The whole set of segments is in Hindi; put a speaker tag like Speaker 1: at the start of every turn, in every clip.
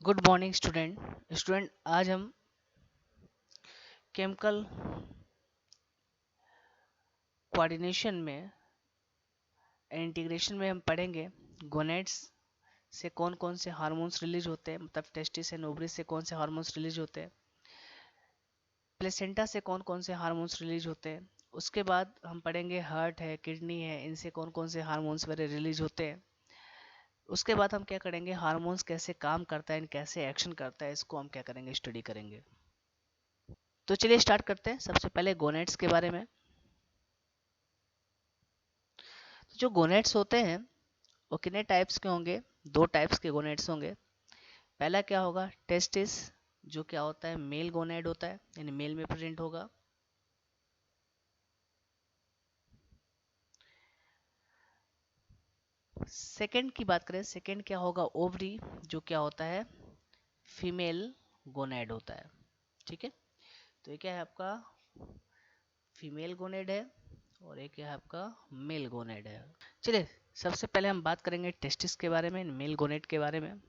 Speaker 1: गुड मॉर्निंग स्टूडेंट आज हम केमिकल कोऑर्डिनेशन में इंटीग्रेशन में हम पढ़ेंगे गोनेट्स से कौन कौन से हार्मोन्स रिलीज होते हैं, मतलब टेस्टिस एंड ओवरी से कौन से हार्मोन्स रिलीज होते हैं, प्लेसेंटा से कौन कौन से हार्मोन्स रिलीज होते हैं। उसके बाद हम पढ़ेंगे हार्ट है, किडनी है, इनसे कौन कौन से हार्मोन्स वगैरह रिलीज होते हैं। उसके बाद हम क्या करेंगे, हार्मोन्स कैसे काम करता है, कैसे एक्शन करता है, इसको हम क्या करेंगे, स्टडी करेंगे। तो चलिए स्टार्ट करते हैं सबसे पहले गोनेट्स के बारे में। तो जो गोनेट्स होते हैं वो कितने टाइप्स के होंगे, दो टाइप्स के गोनेट्स होंगे। पहला क्या होगा, टेस्टिस, जो क्या होता है मेल गोनेड होता है, यानी मेल में प्रेजेंट होगा। सेकंड की बात करें, सेकंड क्या होगा, ओवरी, जो क्या होता है फीमेल गोनेड होता है। ठीक है, तो ये क्या है आपका फीमेल गोनेड है और एक है आपका मेल गोनेड है। चलिए सबसे पहले हम बात करेंगे टेस्टिस के बारे में, मेल गोनेड के बारे में।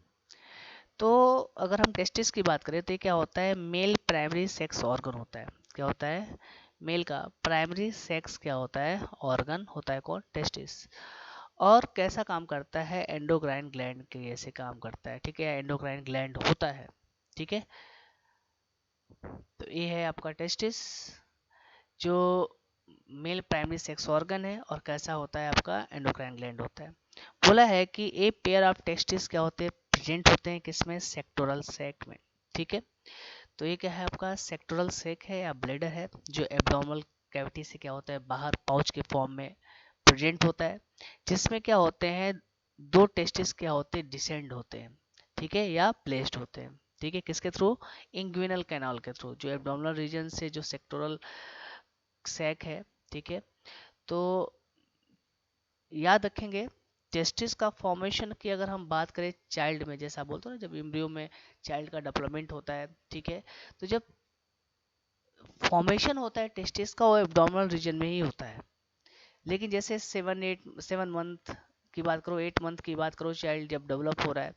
Speaker 1: तो अगर हम टेस्टिस की बात करें तो ये क्या होता है, मेल प्राइमरी सेक्स ऑर्गन होता है। क्या होता है, मेल का प्राइमरी सेक्स क्या होता है, ऑर्गन होता है, कौन, टेस्टिस। और कैसा काम करता है, एंडोक्राइन ग्लैंड के जैसे काम करता है। ठीक है, एंडोक्राइन ग्लैंड होता है। ठीक है, तो ये है आपका टेस्टिस, जो मेल प्राइमरी सेक्स ऑर्गन है और कैसा होता है आपका एंडोक्राइन ग्लैंड होता है। बोला है कि ए पेयर ऑफ टेस्टिस क्या होते हैं, प्रेजेंट होते हैं किसमें, सेक्टोरल सैक में। ठीक है, तो ये क्या है आपका सेक्टोरल सैक है या ब्लैडर है, जो एब्डोमिनल कैविटी से क्या होता है बाहर पाउच के फॉर्म में प्रेजेंट होता है, जिसमें क्या होते हैं दो टेस्टिस क्या होते हैं डिसेंड होते हैं। ठीक है, या प्लेस्ड होते हैं। ठीक है, किसके थ्रू, इंग्विनल कैनाल के थ्रू, जो एब्डोमिनल रीजन से जो सेक्टोरल सैक है। ठीक है, तो याद रखेंगे टेस्टिस का फॉर्मेशन की अगर हम बात करें चाइल्ड में, जैसा बोलते हैं ना जब एम्ब्रियो में चाइल्ड का डेवलपमेंट होता है। ठीक है, तो जब फॉर्मेशन होता है टेस्टिस का वो एब्डोमिनल रीजन में ही होता है। लेकिन जैसे 7 मंथ की बात करो, 8 मंथ की बात करो, चाइल्ड जब डेवलप हो रहा है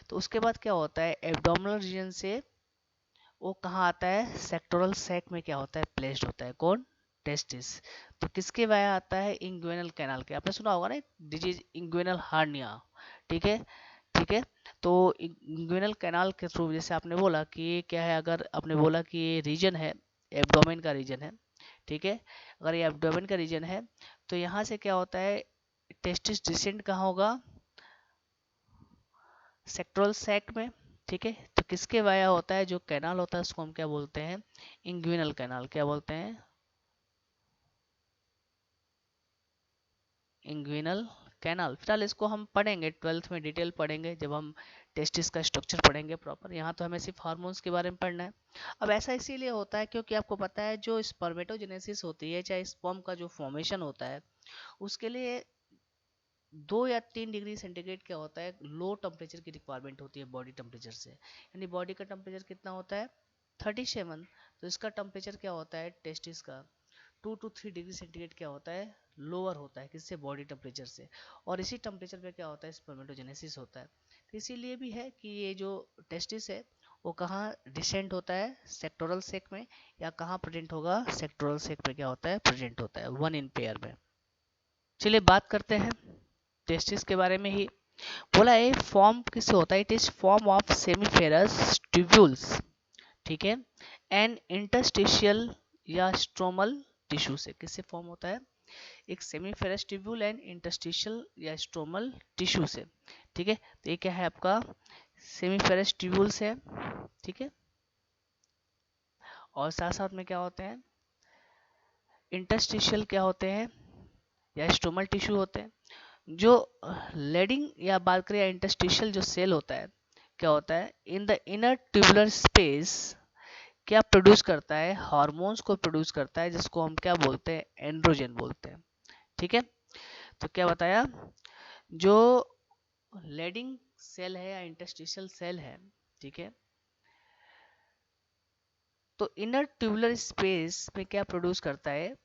Speaker 1: तो उसके बाद क्या होता है एब्डोमिनल रीजन से वो कहाँ आता है, सेक्टोरल सैक में क्या होता है प्लेस्ड होता है, कौन, टेस्टिस। तो किसके वाया आता है, इंग्वेनल कैनाल के, आपने सुना होगा ना डिजीज इंग्वेनल हार्निया। ठीक है, ठीक है, तो इंग्वेनल कैनाल के थ्रू, जैसे आपने बोला कि ये क्या है, अगर आपने बोला कि ये रीजन है, एब्डोमेन का रीजन है। ठीक है, अगर ये एब्डोमेन का रीजन है तो यहाँ से क्या होता है टेस्टिस डिसेंट कहाँ होगा, सेक्टोरल सैक में। ठीक है, तो किसके वाया होता है, जो कैनाल होता है उसको हम क्या बोलते हैं, इंग्विनल कैनाल, क्या बोलते हैं, इंग्विनल कैनाल। फिलहाल इसको हम पढ़ेंगे 12th में, डिटेल पढ़ेंगे जब हम टेस्टिस का स्ट्रक्चर पढ़ेंगे प्रॉपर। यहाँ तो हमें सिर्फ हार्मोन्स के बारे में पढ़ना है। अब ऐसा इसीलिए होता है क्योंकि आपको पता है जो स्पर्मेटोजेनेसिस होती है, चाहे स्पर्म का जो फॉर्मेशन होता है, उसके लिए 2 या 3 डिग्री सेंटीग्रेड क्या होता है, लो टेम्परेचर की रिक्वायरमेंट होती है बॉडी टेम्परेचर से। यानी बॉडी का टेम्परेचर कितना होता है 37, तो इसका टेम्परेचर क्या होता है टेस्टिस का 2 to 3 डिग्री सेंटीग्रेड क्या होता है, लोअर होता है, किससे, बॉडी टेम्परेचर से। और इसी टेम्परेचर पे क्या होता है स्पर्मेटोजेनेसिस होता है। तो इसीलिए भी है कि ये जो टेस्टिस है वो कहाँ डिसेंट होता है, सेक्टोरल सेक में, या कहाँ प्रेजेंट होगा, सेक्टोरल सेक पे क्या होता है प्रेजेंट होता है, वन इन पेयर में। चलिए बात करते हैं टेस्टिस के बारे में ही। बोला है फॉर्म किससे होता है, it is form of seminiferous tubules. ठीक है, एंड इंटरस्टिशियल या स्ट्रोमल टिश्यू से, किससे फॉर्म होता है, एक सेमीफेरस ट्यूब्यूल एंड इंटरस्टिशियल या स्ट्रोमल टिश्यू से। ठीक है, तो ये क्या है आपका सेमीफेरस ट्यूब्यूल्स है। ठीक है, और साथ साथ में क्या होते हैं इंटरस्टिशियल क्या होते हैं या स्ट्रोमल टिश्यू होते हैं। जो लेडिंग या बात करें इंटरस्टिशियल जो सेल होता है, क्या होता है in the inner tubular space, क्या प्रोड्यूस करता है, हार्मोन्स को प्रोड्यूस करता है, जिसको हम क्या बोलते हैं, एंड्रोजन बोलते हैं। ठीक है, तो क्या बताया, जो लेडिंग सेल है या इंटरस्टिशियल सेल है, ठीक है, तो इनर ट्यूबुलर स्पेस में क्या प्रोड्यूस करता है,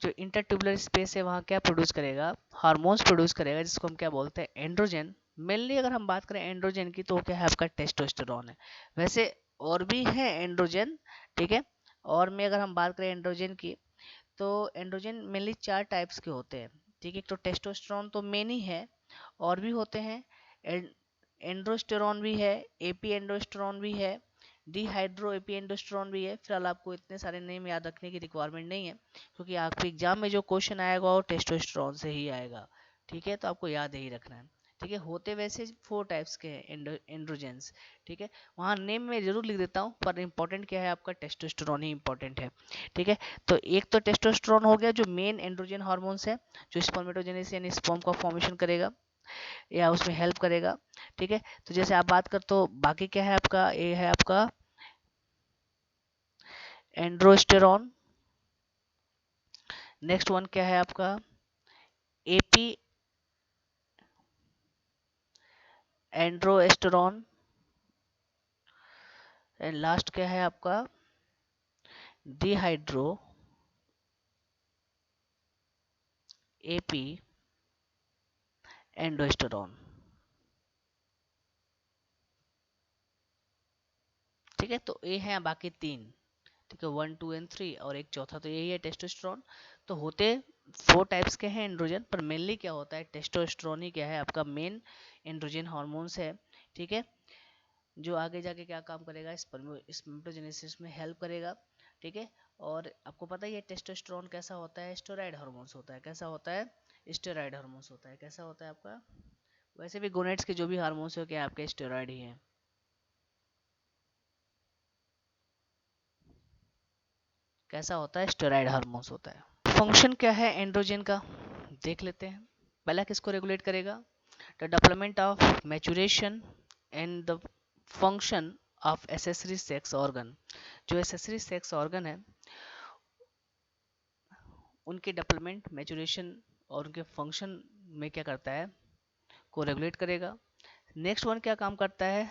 Speaker 1: जो इंटरट्यूबुलर स्पेस है वहाँ क्या प्रोड्यूस करेगा, हार्मोन्स प्रोड्यूस करेगा, जिसको हम क्या बोलते हैं, एंड्रोजन। मेनली अगर हम बात करें एंड्रोजन की, तो क्या है आपका टेस्टोस्टेरोन है। वैसे और भी है एंड्रोजन, ठीक है। और में अगर हम बात करें एंड्रोजन की, तो एंड्रोजन मेनली 4 टाइप्स के होते हैं, ठीक है। एक तो टेस्टोस्टेरोन तो मेन ही है, और भी होते हैं, एंड्रोस्टेरोन भी है, एपी एंड्रोस्टेरोन भी है, डिहाइड्रो एपी एंड्रोस्टेरोन भी है। फिलहाल आपको इतने सारे नेम याद रखने की रिक्वायरमेंट नहीं है, क्योंकि आपके एग्जाम में जो क्वेश्चन आएगा वो टेस्टोस्टेरोन से ही आएगा, ठीक है। तो आपको याद यही रखना है, ठीक है। होते वैसे 4 टाइप्स के हैं एंड्रोजेंस, ठीक है। वहाँ नेम में जरूर लिख देता हूँ, पर इंपॉर्टेंट क्या है आपका, टेस्टोस्टेरोन ही इंपॉर्टेंट है, ठीक है। तो एक तो टेस्टोस्टेरोन हो गया, जो मेन एंड्रोजन हार्मोन्स है, जो स्पर्मेटोजेनेसिस यानी स्पर्म का फॉर्मेशन करेगा या उसमें हेल्प करेगा, ठीक है। तो जैसे आप बात करते हो, बाकी क्या है आपका, ये है आपका एंड्रोस्टेरोन। नेक्स्ट वन क्या है आपका, एपी एंड्रोस्टेरोन। एंड लास्ट क्या है आपका, डिहाइड्रो एपी एंडोस्टेरोन, ठीक है। तो ये है बाकी 3, ठीक है, 1 2 एंड 3, और एक चौथा तो यही है टेस्टोस्टेरोन। तो होते 4 टाइप्स के हैं एंड्रोजन, पर मेनली क्या होता है, टेस्टोस्टेरोन ही क्या है आपका मेन एंड्रोजन हार्मोन्स है, ठीक है। जो आगे जाके क्या काम करेगा, स्पर्मेटोजेनेसिस में हेल्प करेगा, ठीक है। और आपको पता ही है टेस्टोस्टेरोन कैसा होता है, स्टेरॉइड हार्मोन्स होता है। कैसा होता है, स्टेरॉइड हार्मोन्स होता है। कैसा होता है आपका, वैसे भी गोनेट्स के जो भी हार्मोन्स हो क्या आपके स्टेरॉइड ही हैं। कैसा होता है, स्टेरॉइड हार्मोन्स होता है। फंक्शन क्या है एंड्रोजन का, देख लेते हैं। पहला किसको रेगुलेट करेगा, the development of maturation and the function of accessory sex organ. जो एसेसरी सेक्स ऑर्गन है उनके डेवलपमेंट, मैचुरेशन और उनके फंक्शन में क्या करता है, को रेगुलेट करेगा। नेक्स्ट वन क्या काम करता है,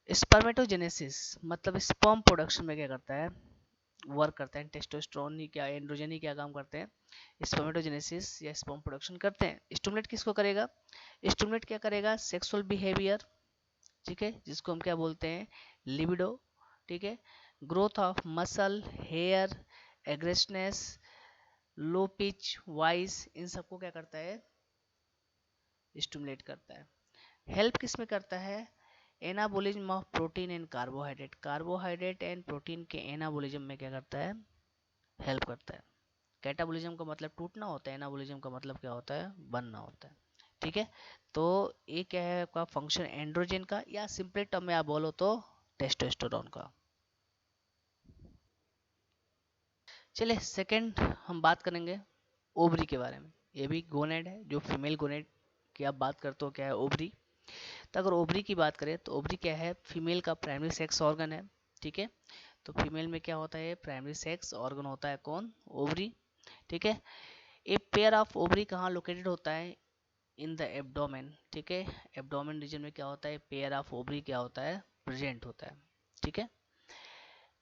Speaker 1: स्पर्मेटोजेनेसिस, मतलब स्पर्म प्रोडक्शन में क्या करता है, वर्क करते हैं। टेस्टोस्टेरोन ही क्या, एंड्रोजन ही क्या काम करते हैं, स्पर्मेटोजेनेसिस या स्पर्म प्रोडक्शन करते हैं। स्टिमुलेट किसको करेगा, स्टिमुलेट क्या करेगा, सेक्सुअल बिहेवियर, ठीक है, जिसको हम क्या बोलते हैं, लिबिडो, ठीक है। Growth of muscle, hair, aggressiveness, low pitch voice, इन सबको क्या करता है, स्टिमुलेट करता है। हेल्प किस में करता है, anabolism of protein and carbohydrate, carbohydrate and protein के एनाबोलिज्म में क्या करता है, हेल्प करता है। कैटाबोलिज्म का मतलब टूटना होता है, एनाबोलिज्म का मतलब क्या होता है, बनना होता है, ठीक है। तो ये क्या है आपका फंक्शन एंड्रोजन का, या सिंपल टर्म में आप बोलो तो टेस्टोस्टेरोन का। चलिए सेकंड हम बात करेंगे ओवरी के बारे में। ये भी गोनेड है, जो फीमेल गोनेड की आप बात करते हो क्या है, ओवरी। तो अगर ओवरी की बात करें तो ओवरी क्या है, फीमेल का प्राइमरी सेक्स ऑर्गन है, ठीक है। तो फीमेल में क्या होता है, प्राइमरी सेक्स ऑर्गन होता है कौन, ओवरी, ठीक है। ए पेयर ऑफ ओवरी कहाँ लोकेटेड होता है, इन द एब्डोमेन, ठीक है। एब्डोमेन रीजन में क्या होता है, पेयर ऑफ ओवरी क्या होता है, प्रेजेंट होता है, ठीक है।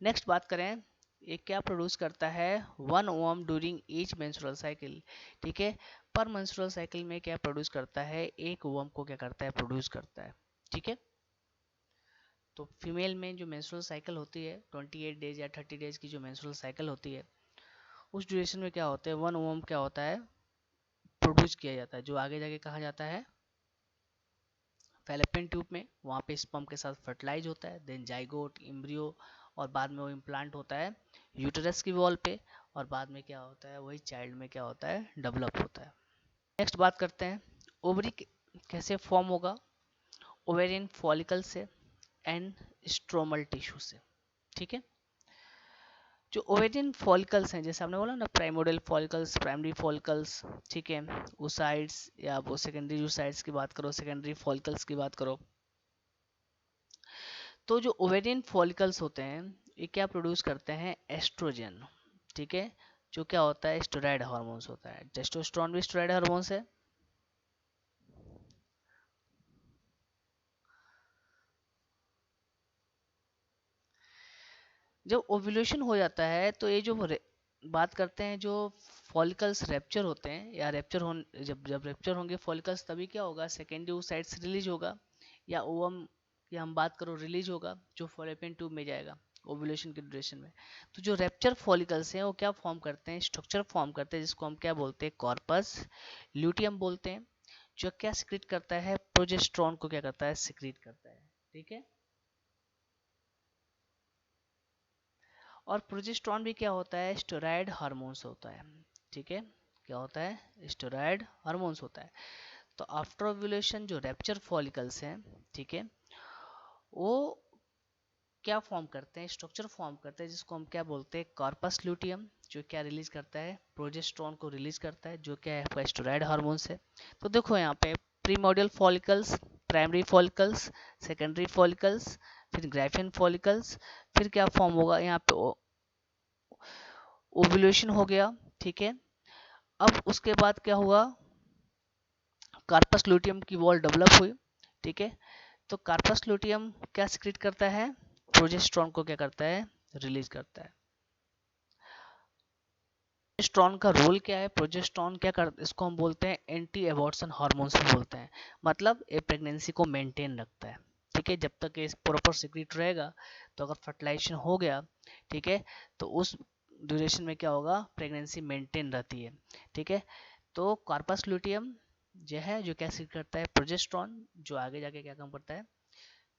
Speaker 1: नेक्स्ट बात करें, ये क्या प्रोड्यूस करता है, 1 ovum during each menstrual cycle, ठीक है। पर मेंस्ट्रुअल साइकिल में क्या प्रोड्यूस करता है, एक ओवम को क्या करता है, प्रोड्यूस करता है, ठीक है। तो फीमेल में जो मेंस्ट्रुअल साइकिल होती है 28 डेज या 30 डेज की जो मेंस्ट्रुअल साइकिल होती है, उस ड्यूरेशन में क्या होता है, 1 ओवम क्या होता है, प्रोड्यूस किया जाता है, जो आगे जाके कहा जाता है फैलोपियन ट्यूब में, वहाँ पे स्पर्म के साथ फर्टिलाइज होता है, देन जाइगोट, एम्ब्रियो, और बाद में वो इम्प्लांट होता है यूटेरस की वॉल पे, और बाद में क्या होता है, वही चाइल्ड में क्या होता है, डेवलप होता है। नेक्स्ट बात करते हैं, ओवरी कैसे फॉर्म होगा, ओवेरियन फॉलिकल से एंड स्ट्रोमल टिश्यू से, ठीक है। जो ओवेरियन फॉलिकल्स हैं, जैसे आपने बोला ना, प्राइमोडियल फॉलिकल्स, प्राइमरी फॉलिकल्स, ठीक है, ओसाइड्स, या वो सेकेंडरी ओसाइड्स की बात करो, सेकेंडरी फॉलिकल्स की बात करो। तो जो ओवेरियन फॉलिकल्स होते हैं ये क्या प्रोड्यूस करते हैं, एस्ट्रोजन, ठीक है, जो क्या होता है, स्टेरॉइड हार्मोन्स होता है। टेस्टोस्टेरोन भी स्टेरॉइड हार्मोन्स है। जब ओव्यूलेशन हो जाता है तो ये जो बात करते हैं जो फॉलिकल्स रैप्चर होते हैं या रैप्चर हो, जब जब रैप्चर होंगे फॉलिकल्स तभी क्या होगा, सेकेंडरी oocyte से रिलीज होगा या ओवम की हम बात करो रिलीज होगा जो फॉलोपियन ट्यूब में जाएगा ओव्यूलेशन के ड्यूरेशन में। तो जो रैप्चर फॉलिकल्स हैं वो क्या फॉर्म करते हैं, स्ट्रक्चर फॉर्म करते हैं जिसको हम क्या बोलते हैं, कॉर्पस ल्यूटियम बोलते हैं, जो क्या सिक्रीट करता है, प्रोजेस्टेरॉन को क्या करता है, सिक्रीट करता है। ठीक है, और प्रोजेस्टेरॉन भी क्या होता है, स्टेरॉयड हार्मोन्स होता है। ठीक है, क्या होता है, स्टेरॉयड हार्मोन्स होता है। तो आफ्टर ओव्यूलेशन जो रैप्चर फॉलिकल्स हैं, ठीक है, वो क्या फॉर्म करते हैं, स्ट्रक्चर फॉर्म करते हैं जिसको हम क्या बोलते हैं, कॉर्पस ल्यूटियम, जो क्या रिलीज करता है, प्रोजेस्टेरॉन को रिलीज करता है जो क्या है आपका स्टेरॉयड हार्मोन्स है। तो देखो यहाँ पे primordial follicles, primary follicles, secondary follicles, फिर ग्राफियन फॉलिकल्स, फिर क्या फॉर्म होगा यहाँ पे, ओव्यूलेशन हो गया। ठीक है, अब उसके बाद क्या हुआ, कार्पस लूटियम की वॉल डेवलप हुई। ठीक है, तो कार्पस लूटियम क्या सिक्रीट करता है, प्रोजेस्टेरॉन को क्या करता है, रिलीज करता है। प्रोजेस्टेरॉन का रोल क्या है, प्रोजेस्टेरॉन क्या कर, इसको हम बोलते हैं एंटी एबॉर्शन हार्मोन्स बोलते हैं, मतलब ये प्रेगनेंसी को मेंटेन रखता है। ठीक है, जब तक ये प्रॉपर सिक्रीट रहेगा, तो अगर फर्टिलाइजेशन हो गया, ठीक है, तो उस ड्यूरेशन में क्या होगा, प्रेगनेंसी मेंटेन रहती है। ठीक है, तो कार्पस ल्यूटियम जो है जो क्या सिक्रीट करता है, प्रोजेस्टेरॉन, जो आगे जाके क्या काम करता है,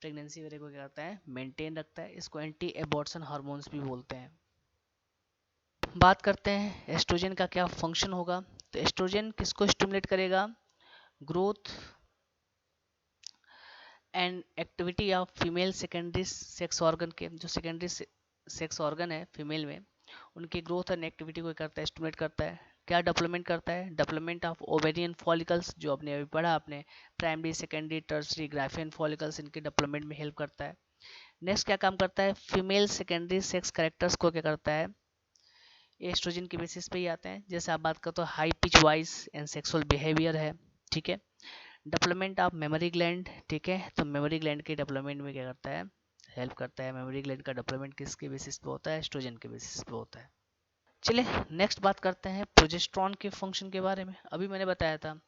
Speaker 1: प्रेगनेंसी वगैरह को क्या करता है, मेंटेन रखता है। इसको एंटी एबॉर्शन हार्मोन्स भी बोलते हैं। बात करते हैं एस्ट्रोजन का क्या फंक्शन होगा। तो एस्ट्रोजन किसको स्टिमुलेट करेगा, growth and activity of female secondary sex organ के, जो सेकेंडरी सेक्स ऑर्गन है फीमेल में, उनकी ग्रोथ एंड एक्टिविटी को करता है, स्टिमुलेट करता है। क्या डेवलपमेंट करता है, डेवलपमेंट ऑफ ओवेरियन फॉलिकल्स, जो आपने अभी पढ़ा आपने, primary secondary tertiary Graafian follicles, इनके डेवलपमेंट में हेल्प करता है। नेक्स्ट क्या काम करता है, फीमेल सेकेंडरी सेक्स कैरेक्टर्स को क्या करता है, एस्ट्रोजन के बेसिस पे ही आते हैं। जैसे आप बात करते हो high pitch voice and sexual behaviour है। ठीक है, डेवलपमेंट ऑफ मेमोरी ग्लैंड, ठीक है, तो मेमोरी ग्लैंड के डेवलपमेंट में क्या करता है, हेल्प करता है। मेमोरी ग्लैंड का डेवलपमेंट किसके बेसिस पे होता है, एस्ट्रोजन के बेसिस पे होता है। चलिए नेक्स्ट बात करते हैं प्रोजेस्टेरॉन के फंक्शन के बारे में। अभी मैंने बताया था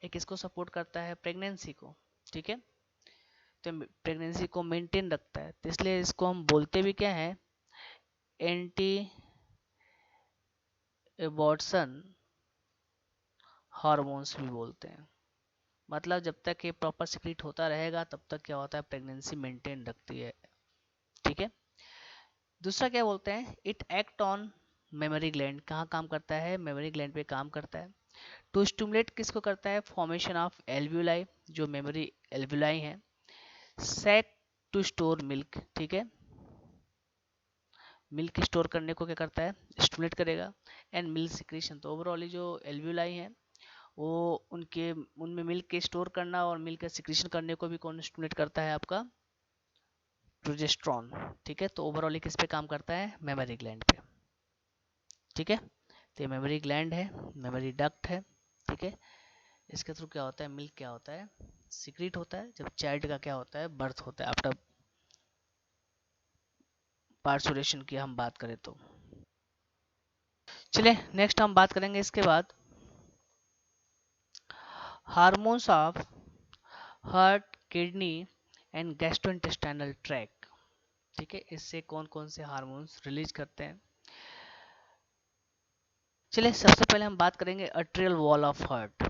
Speaker 1: एक इसको सपोर्ट करता है प्रेगनेंसी को, ठीक है, तो प्रेगनेंसी को मेंटेन रखता है, तो इसलिए इसको हम बोलते भी क्या है, एंटी एबॉर्शन हार्मोन्स भी बोलते हैं। मतलब जब तक ये प्रॉपर सिक्रीट होता रहेगा तब तक क्या होता है, प्रेगनेंसी मेंटेन रखती है। ठीक है, दूसरा क्या बोलते हैं, it act on memory gland, कहाँ काम करता है, मेमोरी ग्लैंड पे काम करता है। टू स्टिमुलेट किसको करता है, फॉर्मेशन ऑफ एल्व्यूलाई, जो मेमोरी एल्व्यूलाई है। सैक टू स्टोर मिल्क, ठीक है, मिल्क स्टोर करने को क्या करता है, स्टिमुलेट करेगा। एंड मिल्क सिक्रीशन, तो ओवरऑल जो एल्व्यूलाई है वो उनके उनमें मिल्क के स्टोर करना और मिल्क का सिक्रीशन करने को भी कौन स्टिमुलेट करता है, आपका प्रोजेस्टेरॉन। ठीक है, तो ओवरऑल किस पे काम करता है, मेमोरी ग्लैंड पे। ठीक है, तो ये मेमोरी ग्लैंड है, मेमोरी डक्ट है। ठीक है, इसके थ्रू क्या होता है, मिल्क क्या होता है, सिक्रीट होता है जब चाइल्ड का क्या होता है, बर्थ होता है, आफ्टर पार्सुरेशन की हम बात करें तो। चलिए नेक्स्ट हम बात करेंगे इसके बाद hormones of heart, kidney and gastrointestinal tract. ठीक है, इससे कौन कौन से हार्मोन्स रिलीज करते हैं। चलिए सबसे पहले हम बात करेंगे अट्रियल वॉल ऑफ हार्ट।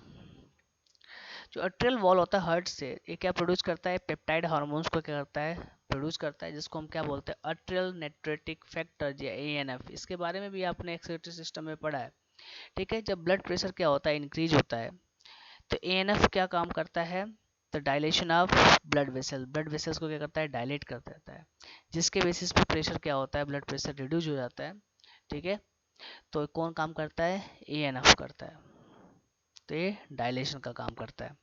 Speaker 1: जो अट्रियल वॉल होता है हार्ट से, ये क्या प्रोड्यूस करता है, पेप्टाइड हार्मोन्स को क्या करता है, प्रोड्यूस करता है, जिसको हम क्या बोलते हैं, अट्रियल नेट्रेटिक फैक्टर या एएनएफ। इसके बारे में भी आपने एक्सक्रीटरी सिस्टम में पढ़ा है। ठीक है, जब ब्लड प्रेशर क्या होता है, इंक्रीज होता है, तो एएनएफ क्या काम करता है, तो dilation of blood vessel, blood vessels को क्या करता है, डायलेट कर देता है, जिसके बेसिस पे प्रेशर क्या होता है, ब्लड प्रेशर रिड्यूस हो जाता है। ठीक है, तो कौन काम करता है, एएनएफ करता है, तो ये डायलेशन का काम करता है।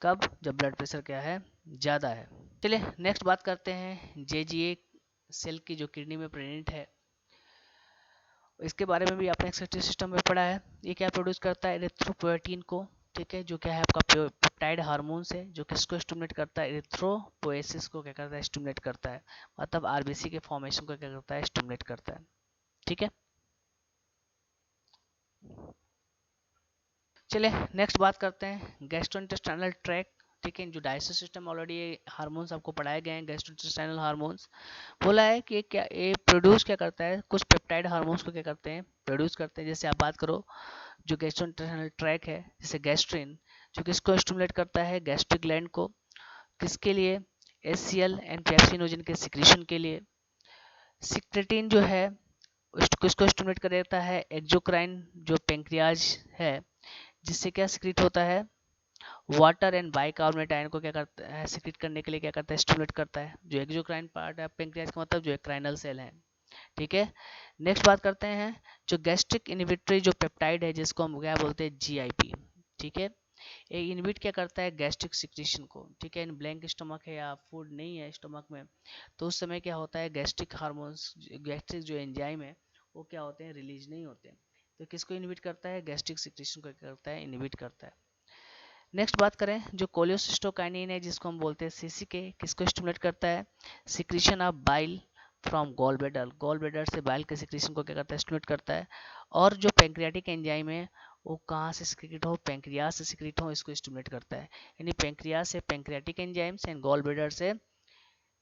Speaker 1: कब, जब ब्लड प्रेशर क्या है, ज़्यादा है। चलिए नेक्स्ट बात करते हैं जेजीए सेल की, जो किडनी में प्रेजेंट है। इसके बारे में भी आपने एक्सक्रीटरी सिस्टम में पढ़ा है। ये क्या प्रोड्यूस करता है, एरिथ्रोपोएटिन को। ठीक है, जो क्या है आपका पेप्टाइड हार्मोन्स है, जो किसको स्टिमुलेट करता है, एरिथ्रोपोएसिस को क्या करता है, स्टिमुलेट करता है, मतलब आरबीसी के फॉर्मेशन को क्या करता है, स्टिमुलेट करता है। ठीक है, चलिए नेक्स्ट बात करते हैं गैस्ट्रोइंटेस्टाइनल ट्रैक। ठीक है, जो डाइजेस्टिव सिस्टम ऑलरेडी हार्मोन्स आपको पढ़ाए गए हैं, गैस्ट्रोइंटेस्टाइनल हार्मोन्स बोला है कि ये प्रोड्यूस क्या करता है, कुछ पेप्टाइड हार्मोन्स को क्या करते हैं, प्रोड्यूस करते हैं। जैसे आप बात करो जो गैस्ट्रोइंटेस्टाइनल ट्रैक है, जैसे गैस्ट्रिन, जो किसको स्टिमुलेट करता है, गैस्ट्रिक ग्लैंड को, किसके लिए, एचसीएल एंड पेप्सिनोजन के सिक्रीशन के लिए। सिक्रेटिन जो है किसको स्टिमुलेट कर देता है, एक्सोक्राइन जो पेंक्रियाज है, जिससे क्या सिक्रीट होता है, वाटर एंड बाइकार्बोनेट आयन को क्या करता है, सिक्रीट करने के लिए क्या करता है, स्टिमुलेट करता है। जो एक्सोक्राइन पार्ट है पेंक्रियाज का मतलब जो एक्राइनल सेल है। ठीक है, नेक्स्ट बात करते हैं जो गैस्ट्रिक इनहिबिटरी जो पेप्टाइड है, जिसको हम क्या बोलते हैं, जीआईपी। ठीक है, ये इनहिबिट क्या करता है, गैस्ट्रिक सिक्रीशन को। ठीक है, इन ब्लैंक स्टमक है या फूड नहीं है स्टमक में, तो उस समय क्या होता है, गैस्ट्रिक हार्मोन्स, गैस्ट्रिक जो एंजाइम है वो क्या होते हैं, रिलीज नहीं होते। तो किसको इनहिबिट करता है, गैस्ट्रिक सिक्रीशन को क्या करता है, इनहिबिट करता है। नेक्स्ट बात करें जो कोलियोसिस्टोकाइनिन है, जिसको हम बोलते हैं सीसीके, किसको स्टिमुलेट करता है, secretion of bile from gall bladder, gall bladder से बाइल के सिक्रीशन को क्या करता है, स्टिमुलेट करता है। और जो पेंक्रियाटिक एंजाइम है वो कहाँ से सिक्रीट हो, पेंक्रियास से सिक्रीट हो, इसको स्टिमुलेट करता है। यानी पेंक्रियास से pancreatic enzymes and gall bladder से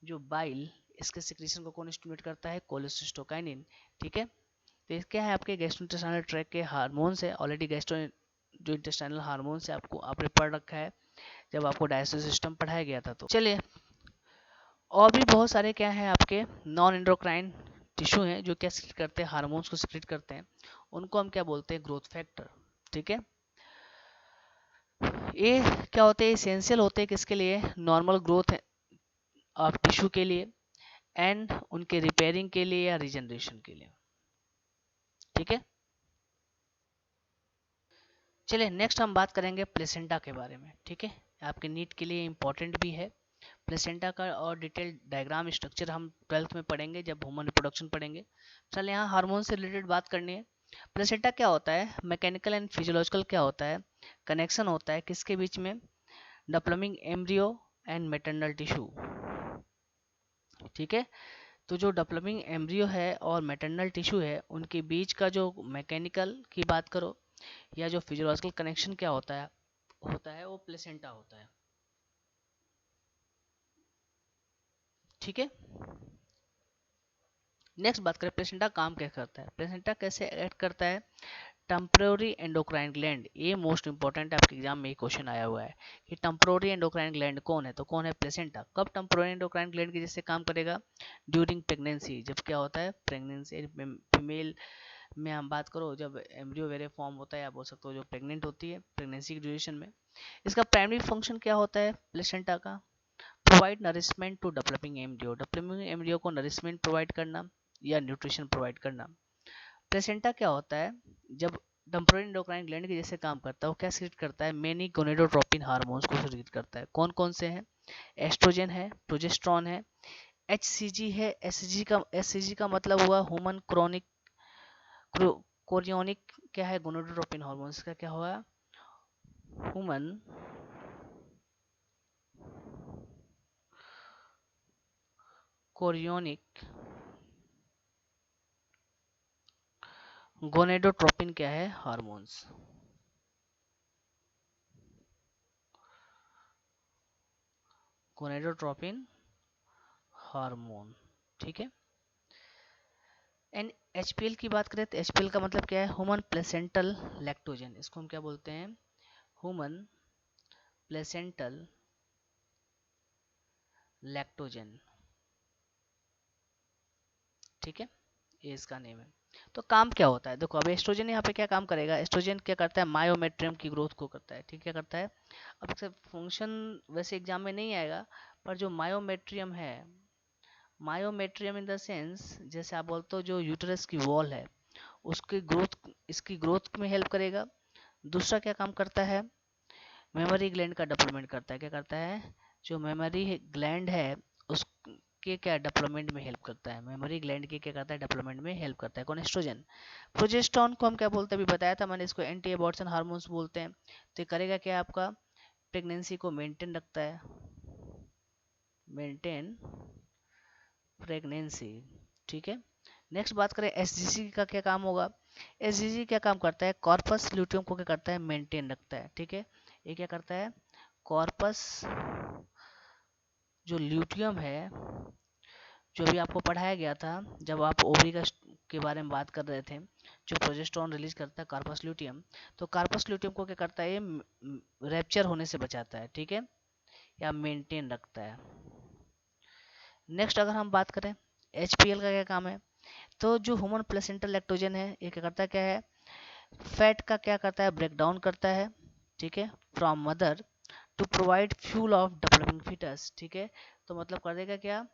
Speaker 1: जो बाइल, इसके सिक्रीशन को कौन स्टिमुलेट करता है, कोलियोसिस्टोकाइनिन। ठीक है, तो ये क्या है, आपके गैस्ट्रोइंटेस्टाइनल ट्रैक के हार्मोन्स है। ऑलरेडी गैस्ट्रो जो इंटेस्टाइनल हार्मोन्स है आपको आपने पढ़ रखा है जब आपको डाइजेस्टिव सिस्टम पढ़ाया गया था। तो चलिए, और भी बहुत सारे क्या हैं आपके नॉन एंडोक्राइन टिश्यू हैं जो क्या सिक्रीट करते हैं, हार्मोन्स को सिक्रीट करते हैं, उनको हम क्या बोलते हैं, ग्रोथ फैक्टर। ठीक है, ये क्या होते हैं, इसेंशियल होते हैं किसके लिए, नॉर्मल ग्रोथ ऑफ टिश्यू के लिए एंड उनके रिपेयरिंग के लिए या रिजनरेशन के लिए। ठीक है, चलिए नेक्स्ट हम बात करेंगे प्लेसेंटा के बारे में। ठीक है, आपके नीट के लिए इम्पोर्टेंट भी है प्लेसेंटा का, और डिटेल डायग्राम स्ट्रक्चर हम 12th में पढ़ेंगे जब ह्यूमन रिप्रोडक्शन पढ़ेंगे। चल यहाँ हार्मोन से रिलेटेड बात करनी है। प्लेसेंटा क्या होता है, मैकेनिकल एंड फिजियोलॉजिकल क्या होता है, कनेक्शन होता है किसके बीच में, developing embryo and maternal tissue. ठीक है, तो जो डेवलपिंग एम्ब्रियो है और मैटरनल टिश्यू है उनके बीच का जो मैकेनिकल की बात करो या जो फिजियोलॉजिकल कनेक्शन क्या होता है वो प्लेसेंटा होता है। ठीक है, नेक्स्ट बात करें प्लेसेंटा काम कैसे करता है, प्लेसेंटा कैसे एक्ट करता है, टेम्पररी एंडोक्राइन ग्लैंड। ये मोस्ट इंपॉर्टेंट आपके एग्जाम में क्वेश्चन आया हुआ है कि टेम्पररी एंडोक्राइन ग्लैंड कौन है, तो कौन है, प्लेसेंटा। कब टेम्पररी एंडोक्राइन ग्लैंड की जैसे काम करेगा, ड्यूरिंग प्रेगनेंसी, जब क्या होता है, प्रेगनेंसी फीमेल में हम बात करो जब एम्ब्रियो वेरे फॉर्म होता है, या बोल सकते हो जो प्रेग्नेंट होती है प्रेगनेंसी की ड्यूरेशन में। इसका प्राइमरी फंक्शन क्या होता है प्लेसेंटा का, provide nourishment to developing embryo, developing embryo को नरिशमेंट प्रोवाइड करना या न्यूट्रिशन प्रोवाइड करना। प्लेसेंटा क्या होता है, जब टेम्पोररी एंडोक्राइन ग्लैंड के जैसे काम करता है, वो क्या सिक्रीट करता है, मेनी गोनेडोट्रोपिन हार्मोन्स को सिक्रीट करता है। कौन कौन से हैं, एस्ट्रोजन है, प्रोजेस्टेरॉन है, एचसीजी है। एचसीजी का मतलब हुआ ह्यूमन क्रोनिक कोरियोनिक, क्या है, गोनेडोट्रोपिन हार्मोन्स का क्या हुआ, ह्यूमन कोरियोनिक गोनेडोट्रोपिन क्या है, हार्मोन्स। Gonadotropin hormone. ठीक है, एंड एचपीएल की बात करें तो एचपीएल का मतलब क्या है, ह्यूमन प्लेसेंटल लैक्टोजन। इसको हम क्या बोलते हैं, ह्यूमन प्लेसेंटल लैक्टोजन। ठीक है, ये इसका नेम है। तो काम क्या होता है, देखो अब एस्ट्रोजन यहाँ पे क्या काम करेगा, एस्ट्रोजन क्या करता है, मायोमेट्रियम की ग्रोथ को करता है। ठीक, क्या करता है, अब इसका फंक्शन वैसे एग्जाम में नहीं आएगा, पर जो मायोमेट्रियम है, मायोमेट्रियम इन द सेंस जैसे आप बोलते हो जो यूटरस की वॉल है उसकी ग्रोथ, इसकी ग्रोथ में हेल्प करेगा। दूसरा क्या काम करता है, मेमोरी ग्लैंड का डेवलपमेंट करता है। क्या करता है, जो मेमोरी ग्लैंड है उसके क्या डेवलपमेंट में हेल्प करता है, मेमोरी ग्लैंड के क्या करता है, डेवलपमेंट में हेल्प करता है। कौन, एस्ट्रोजन। प्रोजेस्टेरॉन को हम क्या बोलते हैं, अभी बताया था मैंने, इसको एंटी एबॉर्शन हार्मोन्स बोलते हैं। तो ये करेगा क्या, आपका प्रेगनेंसी को मेंटेन रखता है, मेंटेन प्रेगनेंसी। ठीक है, नेक्स्ट बात करें एसजीसी का क्या काम होगा, एसजीजी क्या काम करता है, कॉर्पस ल्यूटियम को क्या करता है, मेंटेन रखता है। ठीक है, ये क्या करता है, कॉर्पस जो ल्यूटियम है, जो भी आपको पढ़ाया गया था जब आप ओवरी का के बारे में बात कर रहे थे, जो प्रोजेस्टेरोन रिलीज करता है कार्पस ल्यूटियम, तो कार्पस ल्यूटियम को क्या करता है, ये रैप्चर होने से बचाता है। ठीक है, या मेंटेन रखता है। नेक्स्ट अगर हम बात करें HPL का क्या काम है, तो जो ह्यूमन प्लेसेंटल लैक्टोजन है, ये क्या करता है, क्या है, फैट का क्या करता है, ब्रेक डाउन करता है। ठीक है, from mother to provide fuel of developing foetus. ठीक है, तो मतलब कर देगा क्या,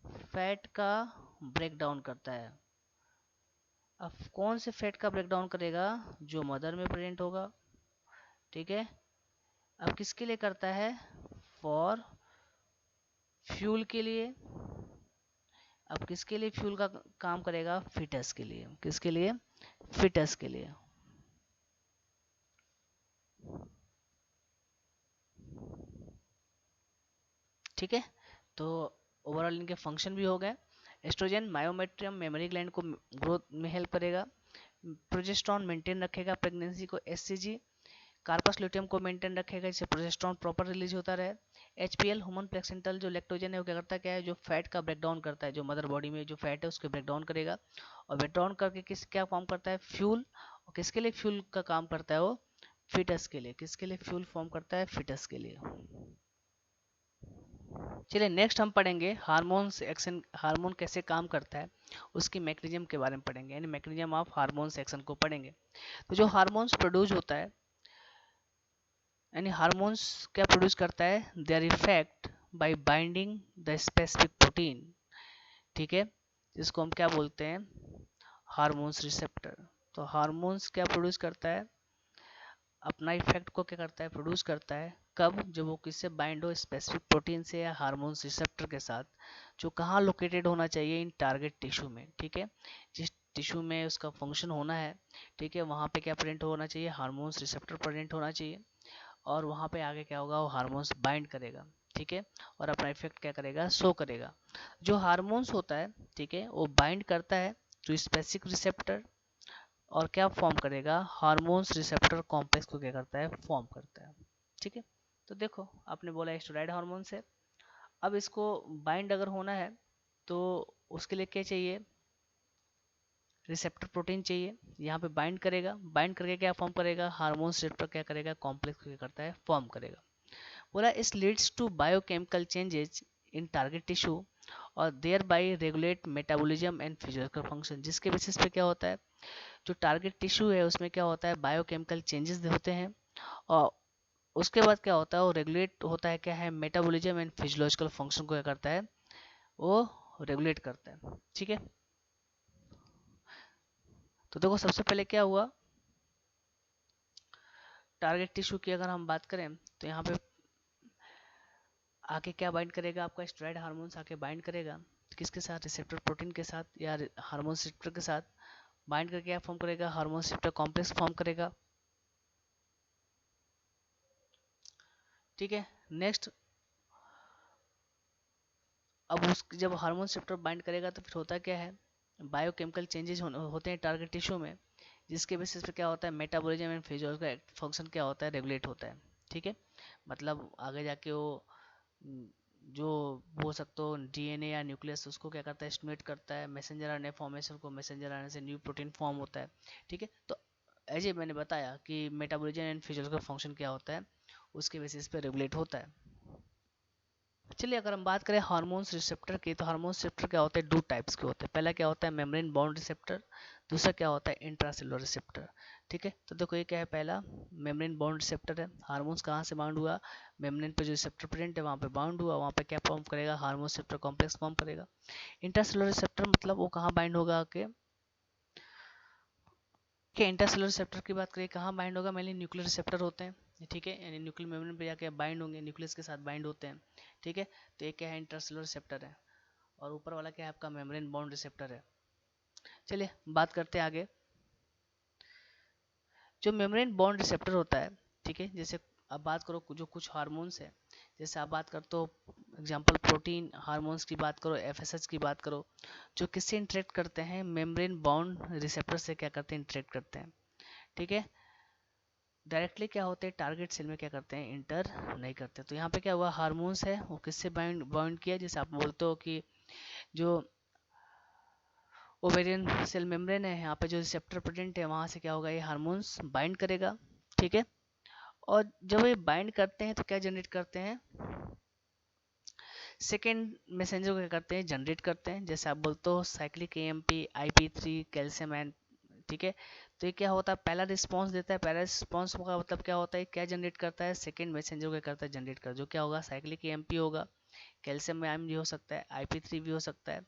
Speaker 1: फैट का ब्रेक डाउन करता है। अब कौन से फैट का ब्रेक डाउन करेगा, जो मदर में प्रेजेंट होगा। ठीक है, अब किसके लिए करता है, फॉर फ्यूल के लिए। अब किसके लिए फ्यूल का काम करेगा, फिटस के लिए। किसके लिए, फिटस के लिए। ठीक है, तो ओवरऑल इनके फंक्शन भी हो गए। एस्ट्रोजन मायोमेट्रियम मेमोरी ग्लैंड को ग्रोथ में हेल्प करेगा, प्रोजेस्टेरोन मेंटेन रखेगा प्रेगनेंसी को, एससीजी कार्पस ल्यूटियम को मेंटेन रखेगा जिससे प्रोजेस्टेरोन प्रॉपर रिलीज होता रहे। एचपीएल ह्यूमन प्लेसेंटल जो लैक्टोजन है वो क्या करता है, क्या है, जो फैट का ब्रेकडाउन करता है, जो मदर बॉडी में जो फैट है उसके ब्रेकडाउन करेगा, और ब्रेकडाउन करके किस क्या फॉर्म करता है, फ्यूल। और किसके लिए फ्यूल का काम करता है वो, फिटस के लिए। किसके लिए फ्यूल फॉर्म करता है, फिटस के लिए। चलिए नेक्स्ट हम पढ़ेंगे हार्मोन्स एक्शन, हार्मोन कैसे काम करता है उसकी मैकेनिज्म के बारे में पढ़ेंगे, यानी मैकेनिज्म ऑफ हार्मोन्स एक्शन को पढ़ेंगे। तो जो हार्मोन्स प्रोड्यूस होता है, यानी हार्मोन्स क्या प्रोड्यूस करता है, their effect by binding the specific protein. ठीक है, जिसको हम क्या बोलते हैं, हार्मोन्स रिसेप्टर। तो हार्मोन्स क्या प्रोड्यूस करता है, अपना इफेक्ट को क्या करता है, प्रोड्यूस करता है। कब, जब वो किससे बाइंड हो, स्पेसिफिक प्रोटीन से या हार्मोन्स रिसेप्टर के साथ, जो कहाँ लोकेटेड होना चाहिए, इन टारगेट टिश्यू में। ठीक है, जिस टिश्यू में उसका फंक्शन होना है, ठीक है, वहाँ पे क्या प्रेजेंट होना चाहिए, हार्मोन्स रिसेप्टर प्रेजेंट होना चाहिए। और वहाँ पे आगे क्या होगा, वो हार्मोन्स बाइंड करेगा। ठीक है, और अपना इफेक्ट क्या करेगा, शो करेगा। जो हार्मोन्स होता है, ठीक है, वो बाइंड करता है टू स्पेसिफिक रिसेप्टर, और क्या फॉर्म करेगा, हार्मोन्स रिसेप्टर कॉम्प्लेक्स को क्या करता है, फॉर्म करता है। ठीक है, तो देखो आपने बोला स्टेरॉइड हार्मोन है। अब इसको बाइंड अगर होना है तो उसके लिए क्या चाहिए, रिसेप्टर प्रोटीन चाहिए। यहाँ पे बाइंड करेगा, बाइंड करके क्या फॉर्म करेगा, हार्मोन रिसेप्टर क्या करेगा, कॉम्प्लेक्स क्या करता है, फॉर्म करेगा। बोला this leads to biochemical changes in target tissue और thereby regulate metabolism and physiological function, जिसके बेसिस पे क्या होता है, जो टारगेट टिश्यू है उसमें क्या होता है, बायोकेमिकल चेंजेस होते हैं, और उसके बाद क्या होता है, वो रेगुलेट होता है, क्या है, मेटाबॉलिज्म एंड फिजियोलॉजिकल फंक्शन को क्या करता है, वो रेगुलेट करता है। ठीक है, तो देखो सबसे पहले क्या हुआ, टारगेट टिश्यू की अगर हम बात करें तो यहाँ पे आके क्या बाइंड करेगा, आपका स्टेरॉइड हार्मोन्स आके बाइंड करेगा किसके साथ, रिसेप्टर प्रोटीन के साथ या हार्मोन रिसेप्टर के साथ। बाइंड करके क्या फॉर्म करेगा, हार्मोन रिसेप्टर कॉम्प्लेक्स फॉर्म करेगा। ठीक है, नेक्स्ट अब उस जब हार्मोन रिसेप्टर बाइंड करेगा तो फिर होता क्या है, बायोकेमिकल चेंजेस होते हैं टारगेट टिश्यू में, जिसके बेसिस पे क्या होता है, मेटाबॉलिज्म एंड फिजियोलॉजिकल फंक्शन क्या होता है, रेगुलेट होता है। ठीक है, मतलब आगे जाके वो जो बोल सकते हो डीएनए या न्यूक्लियस उसको क्या करता है, स्टिमुलेट करता है, मैसेंजर आरएनए फॉर्मेशन को, मैसेंजर आरएनए से न्यू प्रोटीन फॉर्म होता है। ठीक है, तो एज ए मैंने बताया कि मेटाबॉलिज्म एंड फिजियोलॉजिकल फंक्शन क्या होता है, उसके बेसिस पे रेगुलेट होता है। चलिए अगर हम बात करें हार्मोन्स रिसेप्टर की, तो हार्मोन रिसेप्टर क्या होते हैं, दो टाइप्स के होते हैं। पहला क्या होता है, मेम्ब्रेन बाउंड रिसेप्टर, दूसरा क्या होता है, इंट्रासेलुलर रिसेप्टर। ठीक है, तो देखो ये क्या है, पहला मेम्ब्रेन बाउंड रिसेप्टर है, हार्मोन्स कहाँ से बाउंड हुआ, मेम्ब्रेन पे जो रिसेप्टर प्रेजेंट है वहाँ पे बाउंड हुआ, वहाँ पे क्या फॉर्म करेगा, हार्मोन रिसेप्टर कॉम्प्लेक्स फॉर्म करेगा। इंट्रासेलुलर रिसेप्टर मतलब वो कहाँ बाइंड होगा आके, कि इंटरसेलुलर रिसेप्टर की बात करें कहाँ बाइंड होगा, मेनली न्यूक्लियर रिसेप्टर होते हैं। ठीक है, यानी न्यूक्लियर मेम्ब्रेन पे जाके बाइंड होंगे, न्यूक्लियस के साथ बाइंड होते हैं। ठीक है, तो ये क्या है, इंटरसेलुलर रिसेप्टर है, और ऊपर वाला क्या है, आपका मेम्ब्रेन बाउंड रिसेप्टर है। चलिए बात करते हैं आगे, जो मेम्ब्रेन बाउंड रिसेप्टर होता है। ठीक है, जैसे अब बात करो जो कुछ हार्मोन्स है, जैसे आप बात करते हो एग्जांपल प्रोटीन हार्मोन्स की बात करो, एफएसएच की बात करो, जो किससे इंटरेक्ट करते हैं, मेम्ब्रेन बाउंड रिसेप्टर से क्या करते हैं, इंटरेक्ट करते हैं। ठीक है, डायरेक्टली क्या होते हैं टारगेट सेल में क्या करते हैं, इंटर नहीं करते। तो यहाँ पे क्या हुआ, हार्मोन्स है वो किससे बाइंड बाउंड किया, जैसे आप बोलते हो कि जो ओवेरियन सेल मेम्ब्रेन है, यहाँ पे जो रिसेप्टर प्रेजेंट है वहां से क्या होगा, ये हार्मोन्स बाइंड करेगा। ठीक है, और जब ये बाइंड करते हैं तो क्या जनरेट करते हैं, सेकेंड मैसेंजर को क्या करते हैं, जनरेट करते हैं। जैसे आप बोलते हो साइक्लिक एएमपी, आईपी3, कैल्शियम एंड, ठीक है। तो ये क्या होता है, पहला रिस्पांस देता है, पहला रिस्पांस का मतलब क्या होता है, क्या जनरेट करता है, सेकेंड मैसेंजर को क्या करता है, जनरेट कर, जो क्या होगा, साइक्लिक एएमपी होगा, कैल्शियम आयन भी हो सकता है, आईपी3 भी हो सकता है।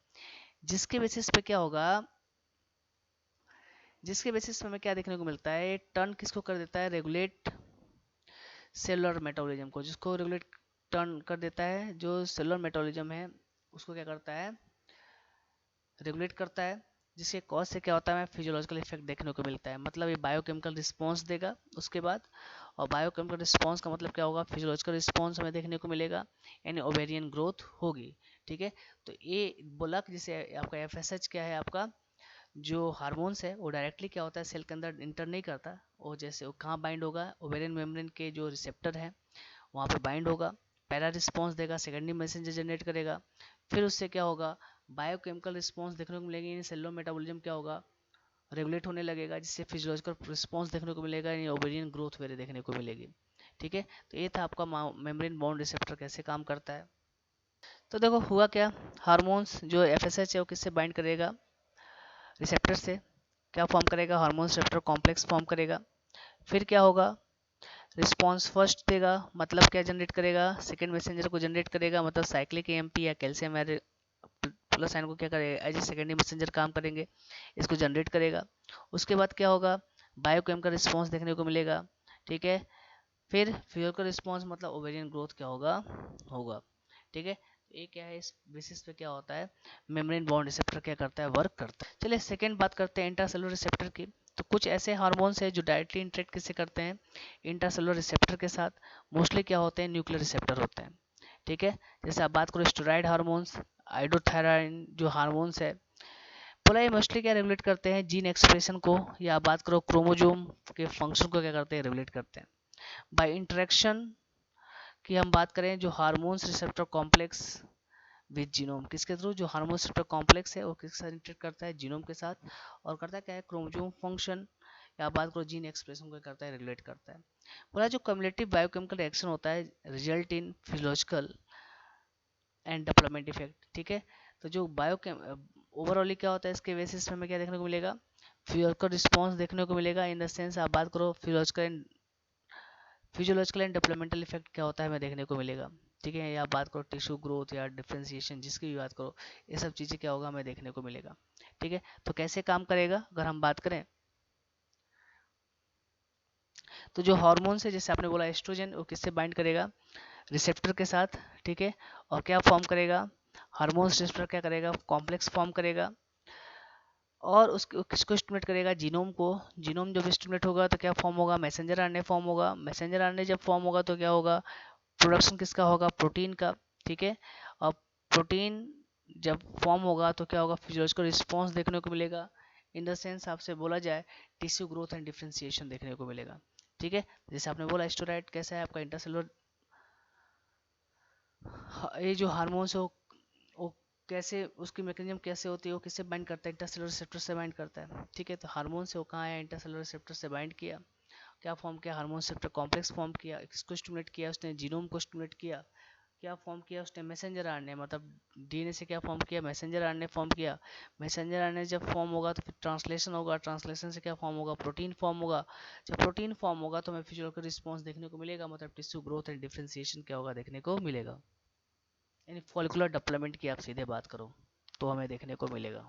Speaker 1: जिसके बेसिस पे क्या होगा, जिसके बेसिस पे हमें क्या देखने को मिलता है, टर्न किसको कर देता है, रेगुलेट सेलुलर मेटाबॉलिज्म को, जिसको रेगुलेट टर्न कर देता है, जो सेलुलर मेटाबॉलिज्म है उसको क्या करता है, रेगुलेट करता है। जिसके कॉज से क्या होता है, हमें फिजियोलॉजिकल इफेक्ट देखने को मिलता है, मतलब ये बायोकेमिकल रिस्पांस देगा उसके बाद। और बायोकेमिकल रिस्पांस का मतलब क्या होगा, फिजियोलॉजिकल रिस्पांस हमें देखने को मिलेगा, यानी ओवेरियन ग्रोथ होगी। ठीक है, तो ये बोला कि जैसे आपका एफएसएच क्या है, आपका जो हार्मोन्स है वो डायरेक्टली क्या होता है, सेल के अंदर इंटर नहीं करता, वो जैसे वो कहाँ बाइंड होगा, ओवेरियन मेम्ब्रेन के जो रिसेप्टर है वहाँ पे बाइंड होगा, पहला रिस्पांस देगा, सेकेंडरी मैसेंजर जनरेट करेगा, फिर उससे क्या होगा, बायोकेमिकल रिस्पांस देखने को मिलेगी, सेलुलर मेटाबॉलिज्म क्या होगा, रेगुलेट होने लगेगा, जिससे फिजियोलॉजिकल रिस्पांस देखने को मिलेगा, यानी ओवेरियन ग्रोथ वेरे देखने को मिलेगी। ठीक है, तो ये था आपका मेम्ब्रेन बाउंड रिसेप्टर कैसे काम करता है। तो देखो हुआ क्या, हार्मोन्स जो एफएसएच है वो किससे बाइंड करेगा, रिसेप्टर से, क्या फॉर्म करेगा, हार्मोन रिसेप्टर कॉम्प्लेक्स फॉर्म करेगा। फिर क्या होगा, रिस्पॉन्स फर्स्ट देगा, मतलब क्या जनरेट करेगा, सेकेंड मैसेंजर को जनरेट करेगा, मतलब साइक्लिक एएमपी या कैल्शियम प्लस आयन को क्या करेगा, एज ए सेकेंडरी मैसेंजर काम करेंगे, इसको जनरेट करेगा। उसके बाद क्या होगा, बायोकेमिकल रिस्पॉन्स देखने को मिलेगा। ठीक है, फिर फिजिकल रिस्पॉन्स मतलब ओवेरियन ग्रोथ क्या होगा, होगा। ठीक है, ये क्या है, इस बेसिस पे क्या होता है, मेम्ब्रेन बॉन्ड रिसेप्टर क्या करता है, वर्क करता है। चलिए सेकंड बात करते हैं इंट्रासेलुलर रिसेप्टर की। तो कुछ ऐसे हार्मोन्स हैं जो डायरेक्टली इंटरेक्ट किससे करते हैं, इंट्रासेलुलर रिसेप्टर के साथ। मोस्टली क्या होते हैं, न्यूक्लियर रिसेप्टर होते हैं। ठीक है, जैसे आप बात करो स्टेरॉइड हार्मोन्स, आइडोथायराइन जो हार्मोन्स है, बोला ये मोस्टली क्या रेगुलेट करते हैं, जीन एक्सप्रेशन को, या बात करो क्रोमोजोम के फंक्शन को क्या करते हैं, रेगुलेट करते हैं। बाय इंटरेक्शन की हम बात करें, जो hormones receptor complex with genome, किसके थ्रू, जो हार्मोन रिसेप्टर कॉम्प्लेक्स है वो किसके साथ इंटरेक्ट करता है, जीनोम के साथ, और करता है क्या है, क्रोमोसोम फंक्शन, या बात करो जीन एक्सप्रेशन को करता है, रेगुलेट करता है। बोला जो कम्युलेटिव बायोकेमिकल रिएक्शन होता है result in physiological and development effect. ठीक है, तो जो ओवरऑली क्या होता है, इसके बेसिस पे हमें क्या देखने को मिलेगा, फिजियोलॉजिकल रिस्पॉन्स देखने को मिलेगा। इन द सेंस आप बात करो फिजियोलॉजिकल एंड डेवलपमेंटल इफेक्ट क्या होता है हमें देखने को मिलेगा। ठीक है, या बात करो टिश्यू ग्रोथ या डिफ्रेंसिएशन, जिसकी भी बात करो, ये सब चीज़ें क्या होगा, हमें देखने को मिलेगा। ठीक है, तो कैसे काम करेगा अगर हम बात करें, तो जो हार्मोन्स है जैसे आपने बोला एस्ट्रोजन, वो किससे बाइंड करेगा, रिसेप्टर के साथ। ठीक है, और क्या फॉर्म करेगा, हार्मोन्स रिसेप्टर क्या करेगा, कॉम्प्लेक्स फॉर्म करेगा, और उसको किसको स्टिमुलेट करेगा, जीनोम को। जीनोम जब स्टिमुलेट होगा तो क्या फॉर्म होगा, मैसेंजर आरएनए फॉर्म होगा। मैसेंजर आरएनए जब फॉर्म होगा तो क्या होगा, प्रोडक्शन किसका होगा, प्रोटीन का। ठीक है, और प्रोटीन जब फॉर्म होगा तो क्या होगा, फिजियोलॉजिकल रिस्पॉन्स देखने को मिलेगा। इन द सेंस आपसे बोला जाए, टिश्यू ग्रोथ एंड डिफ्रेंसिएशन देखने को मिलेगा। ठीक है, जैसे आपने बोला स्टेरॉइड कैसा है आपका इंटरसेलुलर, ये जो हार्मोन्स है वो कैसे, उसकी मैकेनिज्म कैसे होती है, वो किससे बाइंड करता है, इंटरसेलुलर रिसेप्टर से बाइंड करता है। ठीक है, तो हार्मोन से वो कहाँ है, इंटरसेलुलर रिसेप्टर से बाइंड किया, क्या फॉर्म किया, हार्मोन रिसेप्टर कॉम्प्लेक्स फॉर्म किया, किसको स्टिमुलेट किया उसने, जीनोम को स्टिमुलेट किया, क्या फॉर्म किया उसने, मैसेंजर आरएनए, मतलब डीएनए से क्या फॉर्म किया, मैसेंजर आरएनए फॉर्म किया। मैसेंजर आरएनए जब फॉर्म होगा तो फिर ट्रांसलेशन होगा, ट्रांसलेशन से क्या फॉर्म होगा, प्रोटीन फॉर्म होगा। जब प्रोटीन फॉर्म होगा तो हमें फिजियोलॉजिकल रिस्पॉन्स देखने को मिलेगा, मतलब टिश्यू ग्रोथ एंड डिफरेंशिएशन क्या होगा, देखने को मिलेगा। यानी फॉलिकुलर डेवलपमेंट की आप सीधे बात करो तो हमें देखने को मिलेगा।